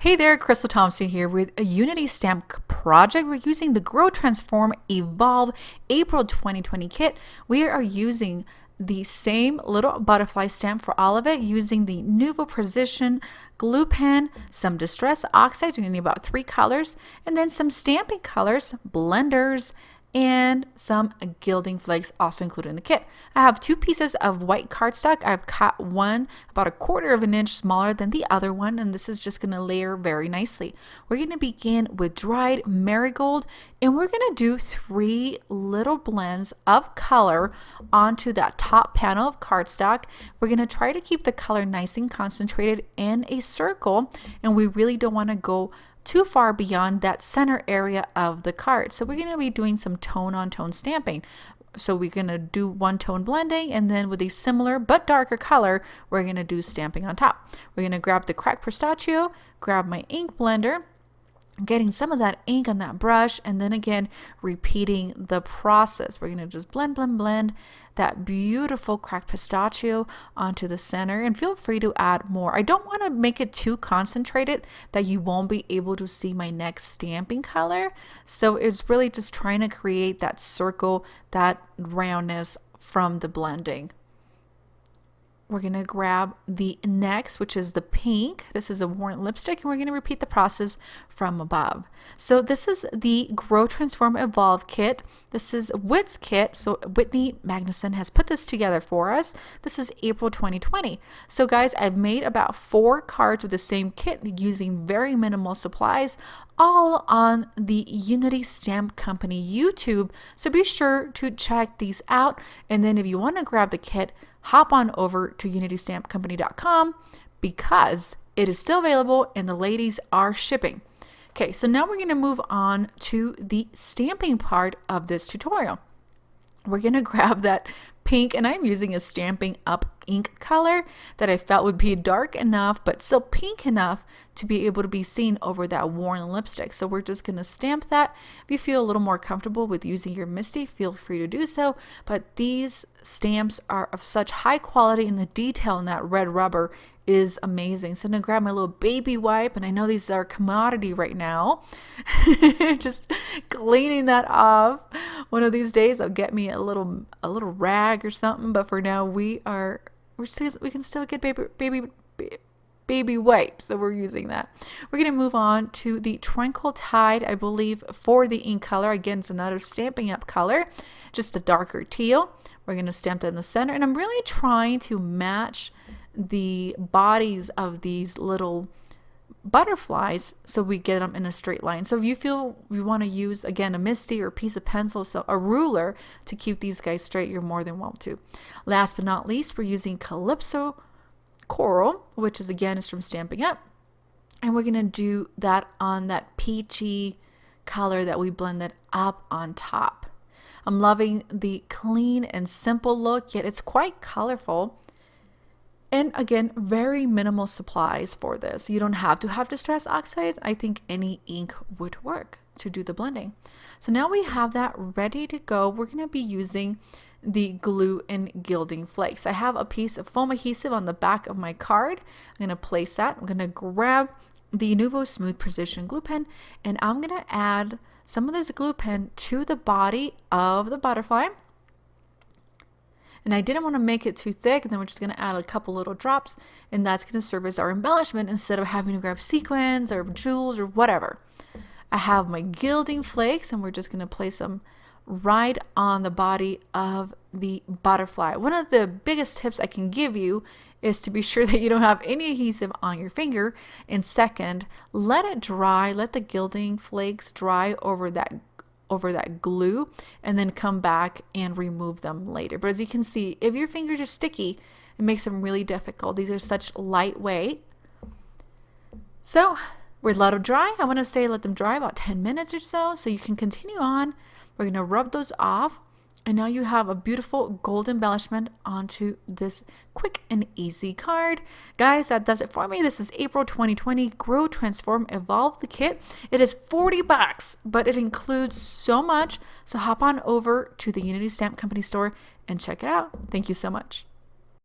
Hey there, Crystal Thompson here with a Unity stamp project. We're using the Grow, Transform, Evolve April 2020 kit. We are using the same little butterfly stamp for all of it, using the Nuvo Precision glue pen, some Distress Oxides, we need about 3 colors, and then some stamping colors, blenders, and some Gilding flakes also included in the kit. I have 2 pieces of white cardstock. I've cut one about 1/4 of an inch smaller than the other one, and this is just going to layer very nicely. We're going to begin with dried marigold, and we're going to do 3 little blends of color onto that top panel of cardstock. We're going to try to keep the color nice and concentrated in a circle, and we really don't want to go too far beyond that center area of the card. So we're going to be doing some tone on tone stamping. So we're going to do one tone blending, and then with a similar but darker color, we're going to do stamping on top. We're going to grab the cracked pistachio, grab my ink blender, getting some of that ink on that brush, and then again repeating the process. We're going to just blend that beautiful cracked pistachio onto the center, and feel free to add more. I don't want to make it too concentrated that you won't be able to see my next stamping color, so it's really just trying to create that circle, that roundness from the blending. We're going to grab the next, which is the pink. This is a worn lipstick, and we're going to repeat the process from above. So this is the Grow, Transform, Evolve kit. This is Whit's kit. So Whitney Magnuson has put this together for us. This is April 2020. So guys, I've made about 4 cards with the same kit using very minimal supplies, all on the Unity Stamp Company YouTube. So be sure to check these out. And then if you want to grab the kit, hop on over to unitystampcompany.com because it is still available and the ladies are shipping. Okay, so now we're going to move on to the stamping part of this tutorial. We're going to grab that pink, and I'm using a Stampin' Up ink color that I felt would be dark enough but still pink enough to be able to be seen over that worn lipstick. So we're just going to stamp that. If you feel a little more comfortable with using your Misty, feel free to do so, but these stamps are of such high quality, and the detail in that red rubber is amazing. So I'm gonna grab my little baby wipe, and I know these are commodity right now. Just cleaning that off. One of these days I'll get me a little rag or something, but for now we can still get baby wipe, so we're using that. We're going to move on to the Tranquil Tide, I believe, for the ink color. Again, it's another Stampin' Up color, just a darker teal. We're going to stamp that in the center, and I'm really trying to match the bodies of these little butterflies so we get them in a straight line. So if you feel you want to use, again, a Misty or a piece of pencil, so a ruler, to keep these guys straight, you're more than welcome to. Last but not least, we're using Calypso Coral, which is, again, is from Stampin' Up, and we're going to do that on that peachy color that we blended up on top. I'm loving the clean and simple look, yet it's quite colorful. And again, very minimal supplies for this. You don't have to have Distress Oxides. I think any ink would work to do the blending. So now we have that ready to go. We're going to be using the glue and Gilding flakes. I have a piece of foam adhesive on the back of my card. I'm going to place that. I'm going to grab the Nuvo Smooth Precision glue pen, and I'm going to add some of this glue pen to the body of the butterfly. And I didn't want to make it too thick, and then we're just going to add a couple little drops, and that's going to serve as our embellishment instead of having to grab sequins or jewels or whatever. I have my Gilding flakes, and we're just going to place them right on the body of the butterfly. One of the biggest tips I can give you is to be sure that you don't have any adhesive on your finger, and second, let it dry, let the Gilding flakes dry over that glue, and then come back and remove them later. But as you can see, if your fingers are sticky, it makes them really difficult. These are such lightweight. So we're let them dry. I want to say let them dry about 10 minutes or so you can continue on. We're going to rub those off, and now you have a beautiful gold embellishment onto this quick and easy card. Guys, that does it for me. This is April 2020 Grow, Transform, Evolve the kit. It is $40, but it includes so much. So hop on over to the Unity Stamp Company store and check it out. Thank you so much.